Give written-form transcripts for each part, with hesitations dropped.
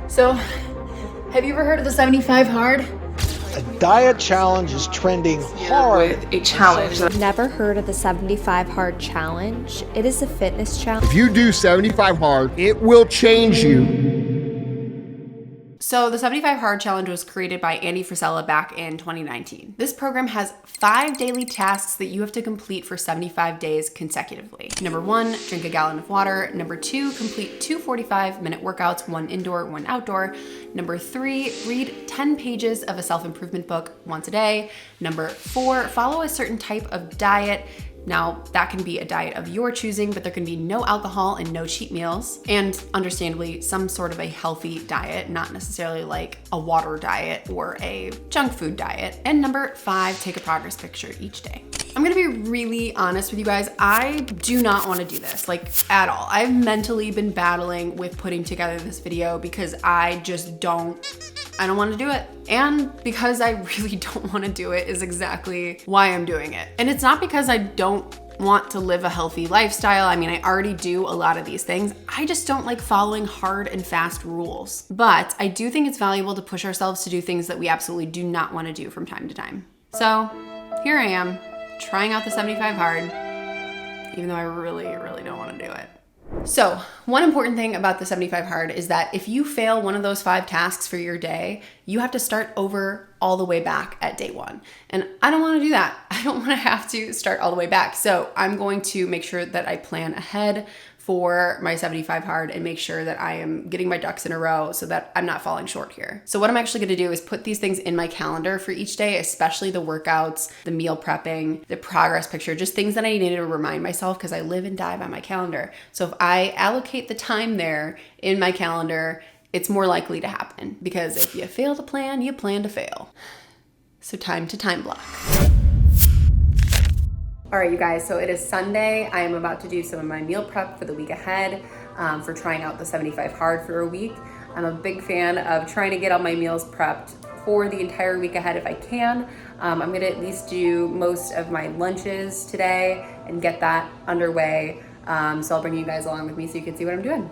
So, have you ever heard of the 75 hard? A diet challenge is trending hard. With a challenge. Never heard of the 75 hard challenge? It is a fitness challenge. If you do 75 hard, it will change you. So the 75 Hard Challenge was created by Andy Frisella back in 2019. This program has 5 daily tasks that you have to complete for 75 days consecutively. Number 1, drink a gallon of water. Number 2, complete 2 45-minute workouts, 1 indoor, 1 outdoor. Number 3, read 10 pages of a self-improvement book once a day. Number 4, follow a certain type of diet. Now, that can be a diet of your choosing, but there can be no alcohol and no cheat meals. And understandably, some sort of a healthy diet, not necessarily like a water diet or a junk food diet. And number 5, take a progress picture each day. I'm gonna be really honest with you guys. I do not wanna do this, like at all. I've mentally been battling with putting together this video because I don't want to do it. And because I really don't want to do it is exactly why I'm doing it. And it's not because I don't want to live a healthy lifestyle. I mean, I already do a lot of these things. I just don't like following hard and fast rules. But I do think it's valuable to push ourselves to do things that we absolutely do not want to do from time to time. So here I am, trying out the 75 hard, even though I really don't want to do it. So one important thing about the 75 hard is that if you fail one of those 5 tasks for your day, you have to start over all the way back at day 1. And I don't want to do that. I don't want to have to start all the way back. So I'm going to make sure that I plan ahead for my 75 hard and make sure that I am getting my ducks in a row so that I'm not falling short here. So what I'm actually going to do is put these things in my calendar for each day, especially the workouts, the meal prepping, the progress picture, just things that I need to remind myself because I live and die by my calendar. So if I allocate the time there in my calendar, it's more likely to happen because if you fail to plan, you plan to fail. So time to time block. All right, you guys, so it is Sunday. I am about to do some of my meal prep for the week ahead for trying out the 75 hard for a week. I'm a big fan of trying to get all my meals prepped for the entire week ahead if I can. I'm gonna at least do most of my lunches today and get that underway. So I'll bring you guys along with me so you can see what I'm doing.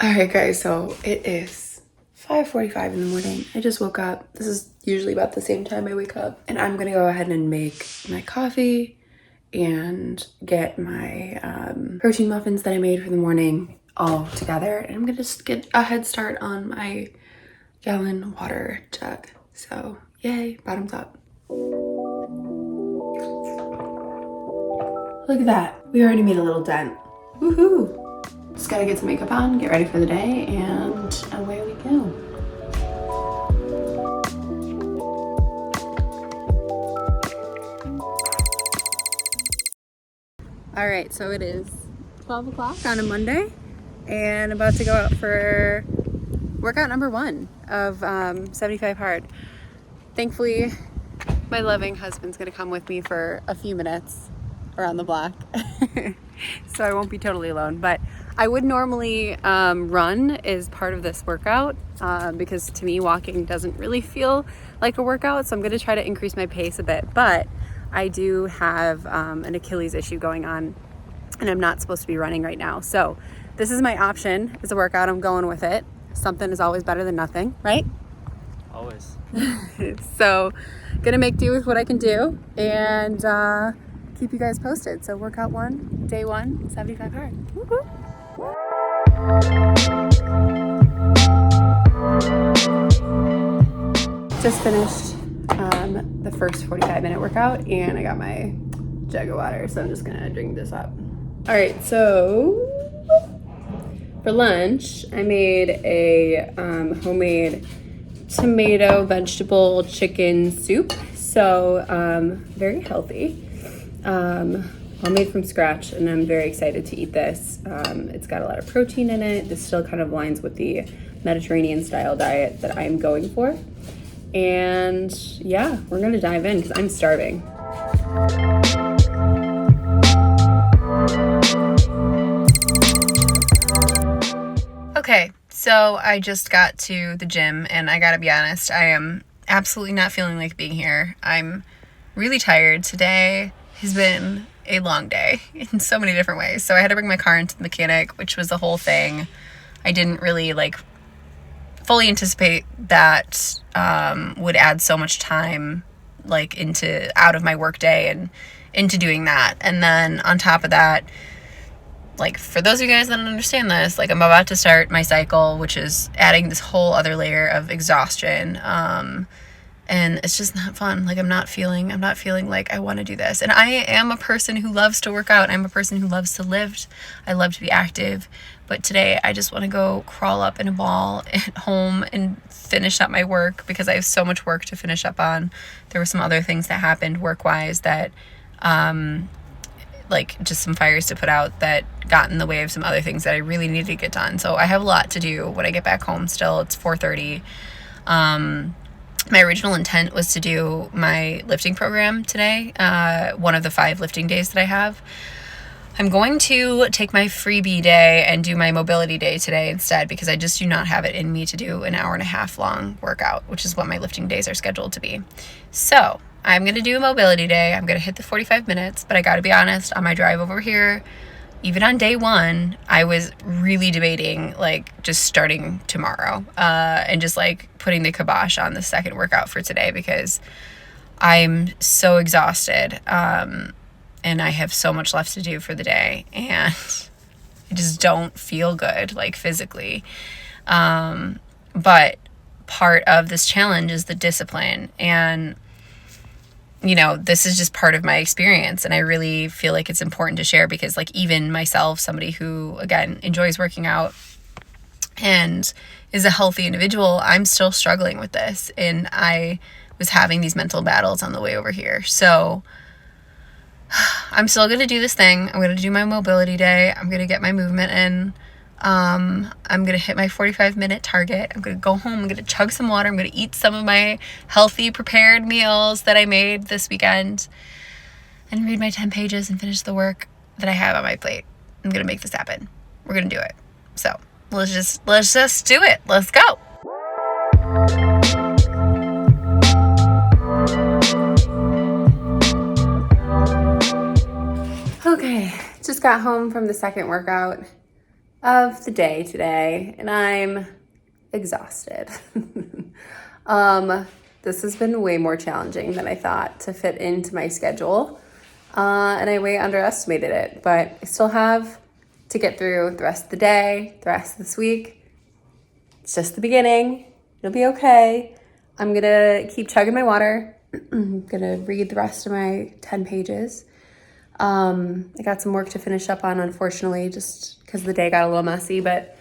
All right, guys, so it is 5:45 in the morning. I just woke up. This is usually about the same time I wake up. And I'm gonna go ahead and make my coffee and get my protein muffins that I made for the morning all together. And I'm gonna just get a head start on my gallon water jug. So yay, bottoms up. Look at that. We already made a little dent. Woohoo! Just gotta get some makeup on, get ready for the day, and away we go. All right, so it is 12 o'clock on a Monday, and about to go out for workout number 1 of 75 hard. Thankfully, my loving husband's gonna come with me for a few minutes around the block, so I won't be totally alone, but I would normally run as part of this workout because to me walking doesn't really feel like a workout, so I'm going to try to increase my pace a bit, but I do have an Achilles issue going on and I'm not supposed to be running right now, so this is my option as a workout. I'm going with it. Something is always better than nothing, right? Always. So gonna make do with what I can do and keep you guys posted. So workout 1, day 1, 75 hard. Woo-hoo. Just finished the first 45-minute workout and I got my jug of water, so I'm just gonna drink this up. All right, so for lunch I made a homemade tomato vegetable chicken soup, so very healthy. All made from scratch, and I'm very excited to eat this. It's got a lot of protein in it. This still kind of aligns with the Mediterranean style diet that I'm going for. And yeah, we're gonna dive in because I'm starving. Okay, so I just got to the gym and I gotta be honest, I am absolutely not feeling like being here. I'm really tired. Today has been a long day in so many different ways. So I had to bring my car into the mechanic, which was the whole thing. I didn't really fully anticipate that would add so much time out of my work day and into doing that. And then on top of that, for those of you guys that don't understand this, I'm about to start my cycle, which is adding this whole other layer of exhaustion. And it's just not fun. I'm not feeling like I want to do this. And I am a person who loves to work out. I'm a person who loves to lift. I love to be active. But today I just want to go crawl up in a ball at home and finish up my work because I have so much work to finish up on. There were some other things that happened work-wise that, just some fires to put out that got in the way of some other things that I really needed to get done. So I have a lot to do when I get back home still. It's 4:30. My original intent was to do my lifting program today, one of the 5 lifting days that I have. I'm going to take my freebie day and do my mobility day today instead because I just do not have it in me to do an 1.5 hour long workout, which is what my lifting days are scheduled to be. So I'm going to do a mobility day. I'm going to hit the 45 minutes, but I got to be honest, on my drive over here, even on day 1, I was really debating just starting tomorrow and just putting the kibosh on the second workout for today because I'm so exhausted. And I have so much left to do for the day, and I just don't feel good, physically. But part of this challenge is the discipline, and, this is just part of my experience, and I really feel like it's important to share because, even myself, somebody who, again, enjoys working out and is a healthy individual, I'm still struggling with this, and I was having these mental battles on the way over here. So I'm still going to do this thing. I'm going to do my mobility day. I'm going to get my movement in. I'm going to hit my 45-minute target. I'm going to go home. I'm going to chug some water. I'm going to eat some of my healthy prepared meals that I made this weekend and read my 10 pages and finish the work that I have on my plate. I'm going to make this happen. We're going to do it. So let's just do it. Let's go. Okay, just got home from the second workout of the day today, and I'm exhausted. This has been way more challenging than I thought to fit into my schedule, and I way underestimated it, but I still have to get through the rest of the day, the rest of this week. It's just the beginning. It'll be okay. I'm gonna keep chugging my water. I'm gonna read the rest of my 10 pages. I got some work to finish up on, unfortunately, just because the day got a little messy, but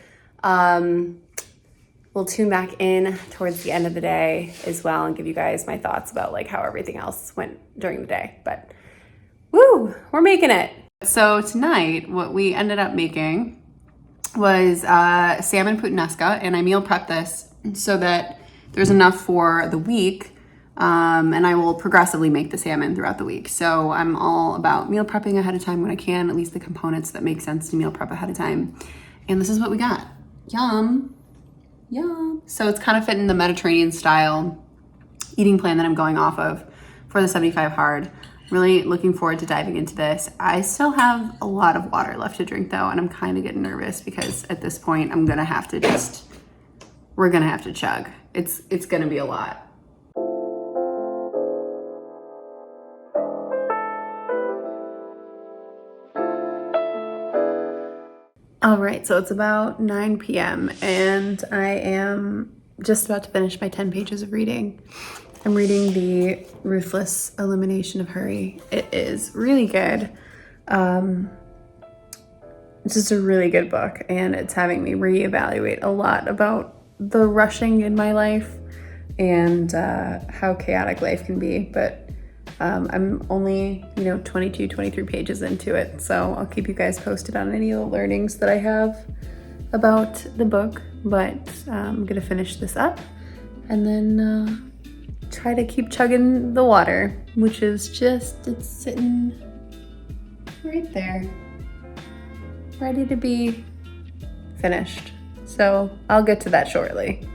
we'll tune back in towards the end of the day as well and give you guys my thoughts about how everything else went during the day. But woo, we're making it. So tonight, what we ended up making was salmon puttanesca, and I meal prepped this so that there's enough for the week. And I will progressively make the salmon throughout the week. So I'm all about meal prepping ahead of time when I can, at least the components that make sense to meal prep ahead of time. And this is what we got. Yum. Yum. So it's kind of fitting the Mediterranean style eating plan that I'm going off of for the 75 hard. Really looking forward to diving into this. I still have a lot of water left to drink though, and I'm kind of getting nervous because at this point we're gonna have to chug. It's gonna be a lot. All right, so it's about 9 p.m. and I am just about to finish my 10 pages of reading. I'm reading The Ruthless Elimination of Hurry. It is really good. It's just a really good book, and it's having me reevaluate a lot about the rushing in my life and how chaotic life can be. But I'm only, 22, 23 pages into it, so I'll keep you guys posted on any of the learnings that I have about the book, but I'm gonna finish this up and then try to keep chugging the water, which is it's sitting right there, ready to be finished. So I'll get to that shortly.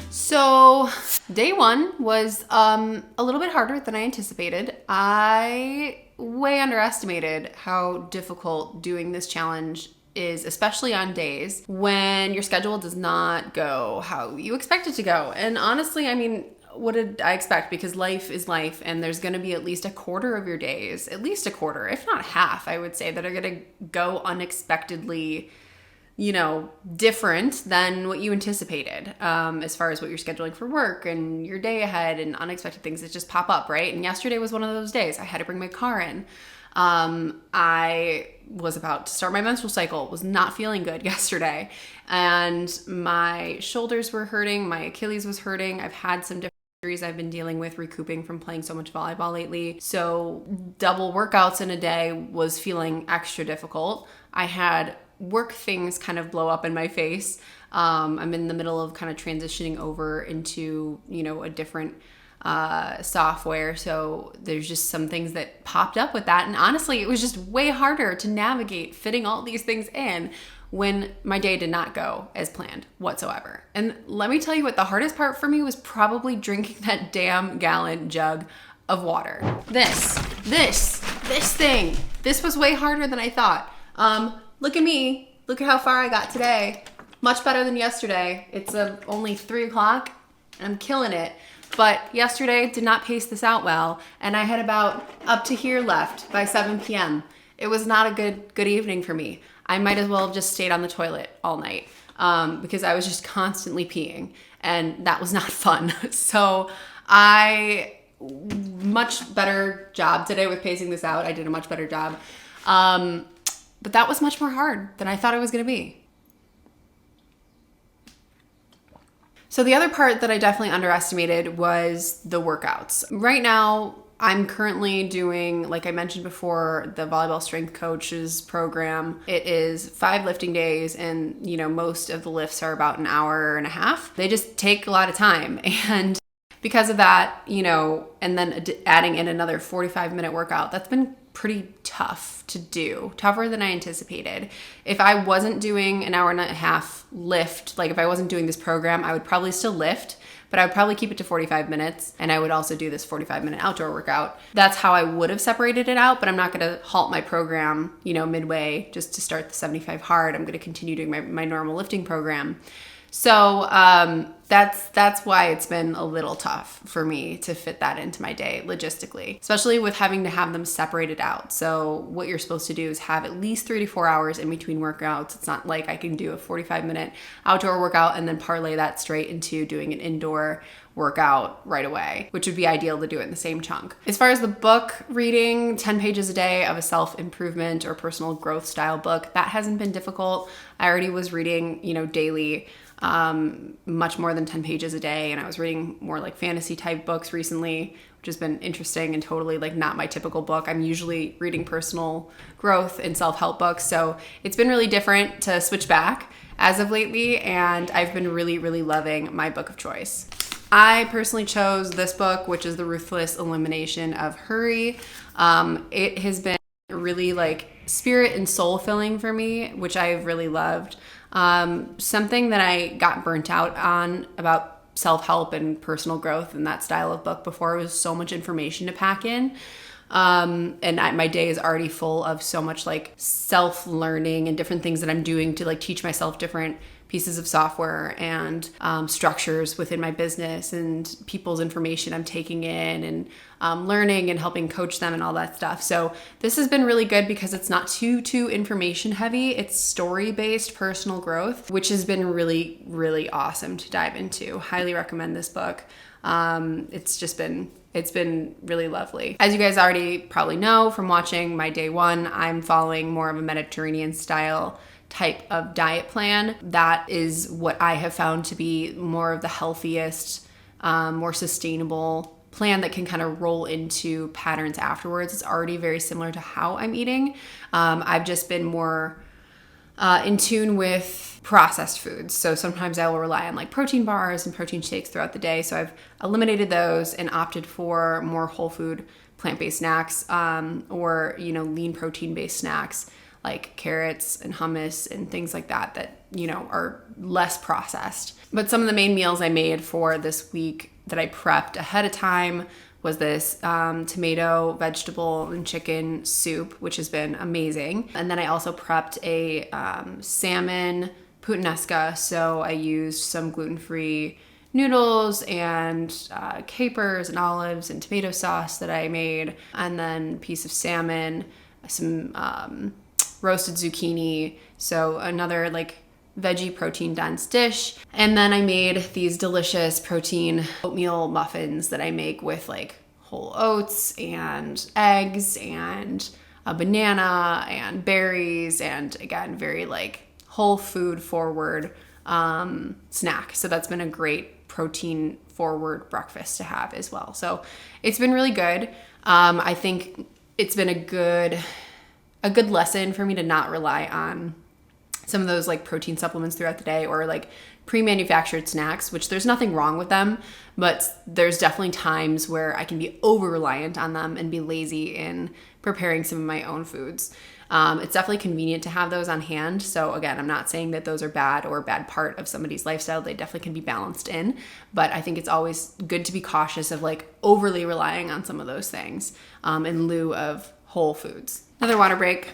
So day one was a little bit harder than I anticipated. I way underestimated how difficult doing this challenge is, especially on days when your schedule does not go how you expect it to go. And honestly, I mean, what did I expect? Because life is life, and there's going to be at least a quarter of your days, at least a quarter, if not half, I would say, that are going to go unexpectedly, different than what you anticipated, as far as what you're scheduling for work and your day ahead, and unexpected things that just pop up, right? And yesterday was one of those days. I had to bring my car in. I was about to start my menstrual cycle, was not feeling good yesterday, and my shoulders were hurting, my Achilles was hurting. I've had some different injuries I've been dealing with recouping from playing so much volleyball lately. So double workouts in a day was feeling extra difficult. I had work things kind of blow up in my face. I'm in the middle of kind of transitioning over into, a different software. So there's just some things that popped up with that. And honestly, it was just way harder to navigate fitting all these things in when my day did not go as planned whatsoever. And let me tell you what the hardest part for me was probably drinking that damn gallon jug of water. This thing. This was way harder than I thought. Look at me. Look at how far I got today. Much better than yesterday. It's only 3 o'clock and I'm killing it. But yesterday did not pace this out well, and I had about up to here left by 7 p.m. It was not a good evening for me. I might as well have just stayed on the toilet all night, because I was just constantly peeing, and that was not fun. So much better job today with pacing this out. I did a much better job. But that was much more hard than I thought it was going to be. So the other part that I definitely underestimated was the workouts. Right now, I'm currently doing, like I mentioned before, the volleyball strength coaches program. It is 5 lifting days, and most of the lifts are about an hour and a half. They just take a lot of time, and because of that, and then adding in another 45-minute workout, that's been pretty tough to do, tougher than I anticipated. If I wasn't doing an hour and a half lift, like if I wasn't doing this program, I would probably still lift, but I would probably keep it to 45 minutes. And I would also do this 45-minute outdoor workout. That's how I would have separated it out, but I'm not going to halt my program, midway just to start the 75 hard. I'm going to continue doing my normal lifting program. So that's why it's been a little tough for me to fit that into my day logistically, especially with having to have them separated out. So what you're supposed to do is have at least 3 to 4 hours in between workouts. It's not like I can do a 45-minute outdoor workout and then parlay that straight into doing an indoor workout right away, which would be ideal to do it in the same chunk. As far as the book reading, 10 pages a day of a self-improvement or personal growth style book, that hasn't been difficult. I already was reading, daily, much more than 10 pages a day. And I was reading more like fantasy type books recently, which has been interesting and totally like not my typical book. I'm usually reading personal growth and self-help books. So it's been really different to switch back as of lately. And I've been really, really loving my book of choice. I personally chose this book, which is The Ruthless Elimination of Hurry. It has been really like spirit and soul filling for me, which I've really loved. Something that I got burnt out on about self-help and personal growth and that style of book before was so much information to pack in. My day is already full of so much like self-learning and different things that I'm doing to like teach myself different pieces of software and structures within my business and people's information I'm taking in and learning and helping coach them and all that stuff. So this has been really good because it's not too information heavy. It's story-based personal growth, which has been really, really awesome to dive into. Highly recommend this book. It's been really lovely. As you guys already probably know from watching my day one, I'm following more of a Mediterranean style type of diet plan. That is what I have found to be more of the healthiest, more sustainable plan that can kind of roll into patterns afterwards. It's already very similar to how I'm eating. I've just been more in tune with processed foods. So sometimes I will rely on like protein bars and protein shakes throughout the day. So I've eliminated those and opted for more whole food plant-based snacks, or lean protein-based snacks like carrots and hummus and things like that, you know, are less processed. But some of the main meals I made for this week that I prepped ahead of time was this tomato, vegetable, and chicken soup, which has been amazing. And then I also prepped a salmon puttanesca. So I used some gluten-free noodles and capers and olives and tomato sauce that I made, and then a piece of salmon, some roasted zucchini. So another like veggie protein dense dish. And then I made these delicious protein oatmeal muffins that I make with like whole oats and eggs and a banana and berries, and again, very like whole food forward snack. So that's been a great protein forward breakfast to have as well. So it's been really good. I think it's been a good lesson for me to not rely on some of those like protein supplements throughout the day, or like pre-manufactured snacks, which there's nothing wrong with them, but there's definitely times where I can be over-reliant on them and be lazy in preparing some of my own foods. It's definitely convenient to have those on hand. So again, I'm not saying that those are bad or a bad part of somebody's lifestyle. They definitely can be balanced in, but I think it's always good to be cautious of like overly relying on some of those things in lieu of whole foods. Another water break.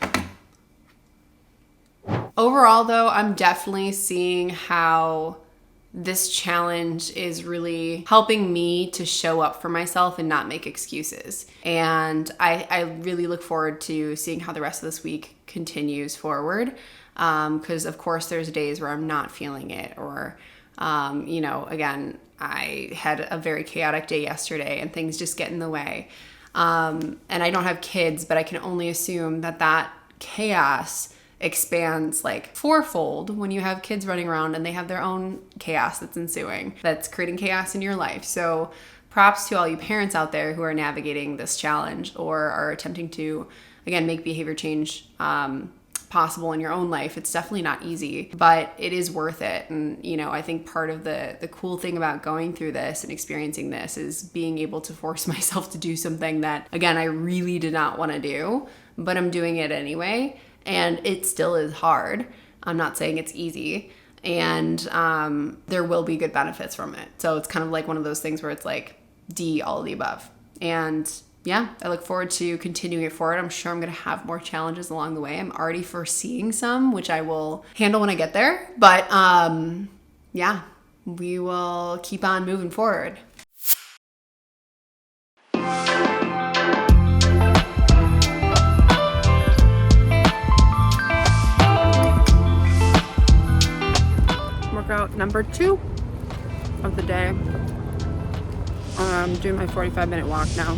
Overall, though, I'm definitely seeing how this challenge is really helping me to show up for myself and not make excuses. And I really look forward to seeing how the rest of this week continues forward. Because of course there's days where I'm not feeling it, or, you know, again, I had a very chaotic day yesterday and things just get in the way. And I don't have kids, but I can only assume that chaos expands like fourfold when you have kids running around and they have their own chaos that's ensuing, that's creating chaos in your life. So props to all you parents out there who are navigating this challenge or are attempting to, again, make behavior change possible in your own life. It's definitely not easy, but it is worth it. And, you know, I think part of the cool thing about going through this and experiencing this is being able to force myself to do something that, again, I really did not want to do, but I'm doing it anyway. And it still is hard. I'm not saying it's easy. And there will be good benefits from it. So it's kind of like one of those things where it's like D, all of the above. And yeah, I look forward to continuing it forward. I'm sure I'm going to have more challenges along the way. I'm already foreseeing some, which I will handle when I get there. But yeah, we will keep on moving forward. Workout number 2 of the day. I'm doing my 45-minute walk now.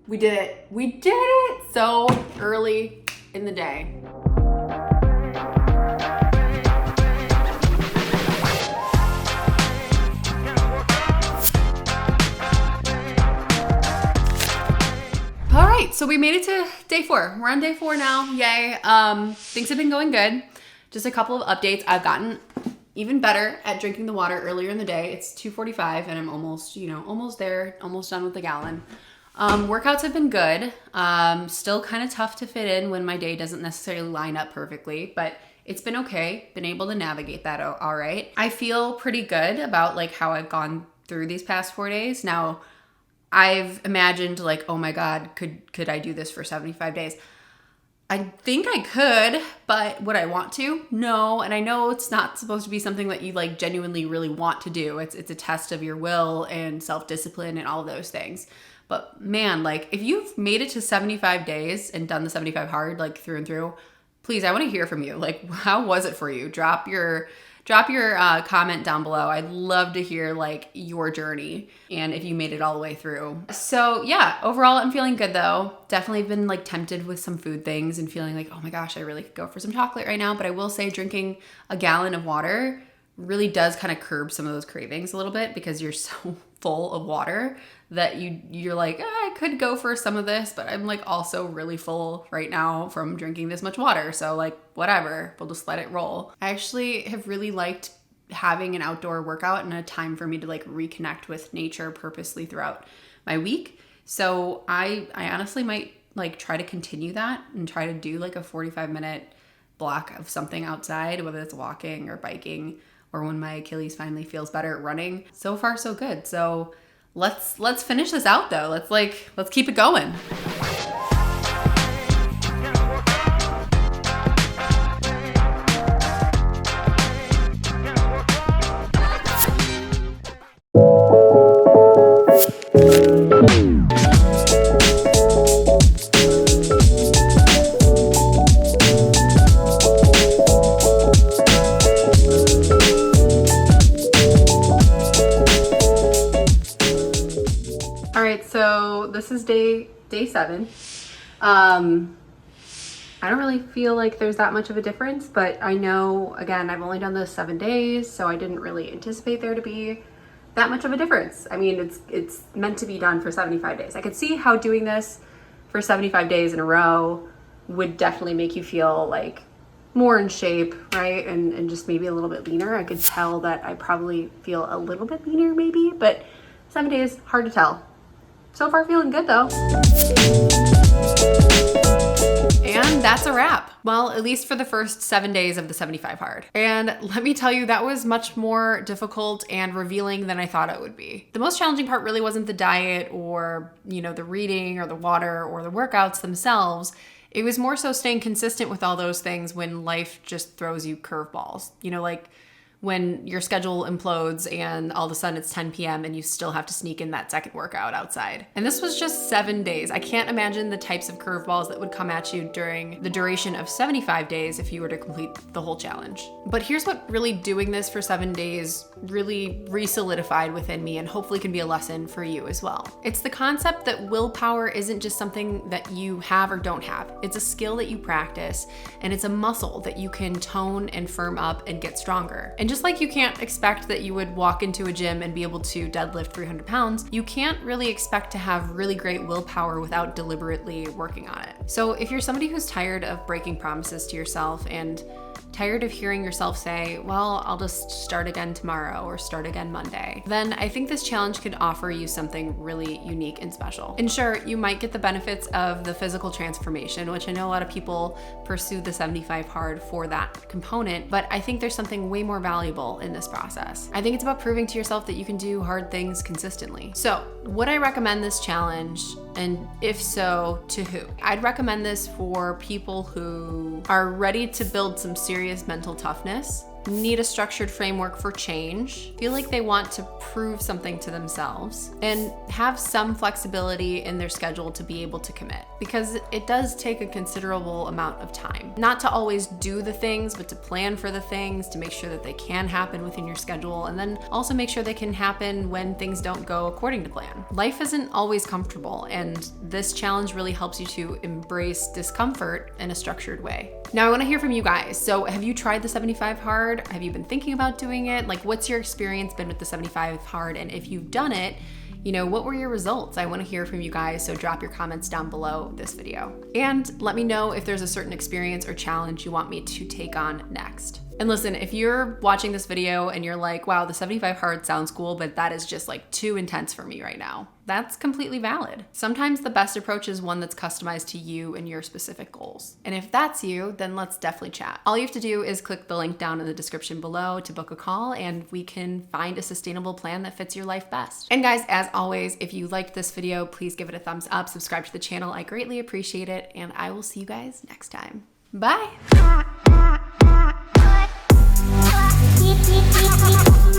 We did it. We did it so early in the day. All right, so we made it to day 4. We're on day 4 now. Yay. Things have been going good. Just a couple of updates. I've gotten even better at drinking the water earlier in the day. It's 2:45 and I'm almost there, almost done with the gallon. Workouts have been good. Still kind of tough to fit in when my day doesn't necessarily line up perfectly, but it's been okay. Been able to navigate that all right. I feel pretty good about like how I've gone through these past 4 days. Now, I've imagined like, oh my God, could I do this for 75 days? I think I could, but would I want to? No. And I know it's not supposed to be something that you like genuinely really want to do. It's a test of your will and self-discipline and all of those things. But man, like if you've made it to 75 days and done the 75 hard, like through and through, please, I want to hear from you. Like, how was it for you? Drop your comment down below. I'd love to hear like your journey and if you made it all the way through. So yeah, overall I'm feeling good though. Definitely been like tempted with some food things and feeling like, oh my gosh, I really could go for some chocolate right now. But I will say drinking a gallon of water really does kind of curb some of those cravings a little bit because you're so full of water that you're like, I could go for some of this, but I'm like also really full right now from drinking this much water. So like whatever, we'll just let it roll. I actually have really liked having an outdoor workout and a time for me to like reconnect with nature purposely throughout my week. So I honestly might like try to continue that and try to do like a 45-minute block of something outside, whether it's walking or biking, or when my Achilles finally feels better at running. So far so good. So let's finish this out though. Let's keep it going. All right, so this is day 7. I don't really feel like there's that much of a difference, but I know, again, I've only done this 7 days, so I didn't really anticipate there to be that much of a difference. I mean, it's meant to be done for 75 days. I could see how doing this for 75 days in a row would definitely make you feel like more in shape, right? And just maybe a little bit leaner. I could tell that I probably feel a little bit leaner maybe, but 7 days, hard to tell. So far feeling good though. And that's a wrap. Well, at least for the first 7 days of the 75 hard. And let me tell you, that was much more difficult and revealing than I thought it would be. The most challenging part really wasn't the diet or, the reading or the water or the workouts themselves. It was more so staying consistent with all those things when life just throws you curveballs. Like when your schedule implodes and all of a sudden it's 10 p.m. and you still have to sneak in that second workout outside. And this was just 7 days. I can't imagine the types of curveballs that would come at you during the duration of 75 days if you were to complete the whole challenge. But here's what really doing this for 7 days really re-solidified within me, and hopefully can be a lesson for you as well. It's the concept that willpower isn't just something that you have or don't have. It's a skill that you practice, and it's a muscle that you can tone and firm up and get stronger. And just like you can't expect that you would walk into a gym and be able to deadlift 300 pounds, you can't really expect to have really great willpower without deliberately working on it. So if you're somebody who's tired of breaking promises to yourself and tired of hearing yourself say, well, I'll just start again tomorrow or start again Monday, then I think this challenge could offer you something really unique and special. And sure, you might get the benefits of the physical transformation, which I know a lot of people pursue the 75 hard for that component, but I think there's something way more valuable in this process. I think it's about proving to yourself that you can do hard things consistently. So would I recommend this challenge? And if so, to who? I'd recommend this for people who are ready to build some serious mental toughness, need a structured framework for change, feel like they want to prove something to themselves, and have some flexibility in their schedule to be able to commit. Because it does take a considerable amount of time. Not to always do the things, but to plan for the things, to make sure that they can happen within your schedule, and then also make sure they can happen when things don't go according to plan. Life isn't always comfortable, and this challenge really helps you to embrace discomfort in a structured way. Now I want to hear from you guys. So have you tried the 75 hard? Have you been thinking about doing it? Like, what's your experience been with the 75 hard? And if you've done it, what were your results? I want to hear from you guys, so drop your comments down below this video. And let me know if there's a certain experience or challenge you want me to take on next. And listen, if you're watching this video and you're like, wow, the 75 hard sounds cool, but that is just like too intense for me right now, that's completely valid. Sometimes the best approach is one that's customized to you and your specific goals. And if that's you, then let's definitely chat. All you have to do is click the link down in the description below to book a call, and we can find a sustainable plan that fits your life best. And guys, as always, if you liked this video, please give it a thumbs up, subscribe to the channel. I greatly appreciate it, and I will see you guys next time. Bye. Beep, beep, beep, beep.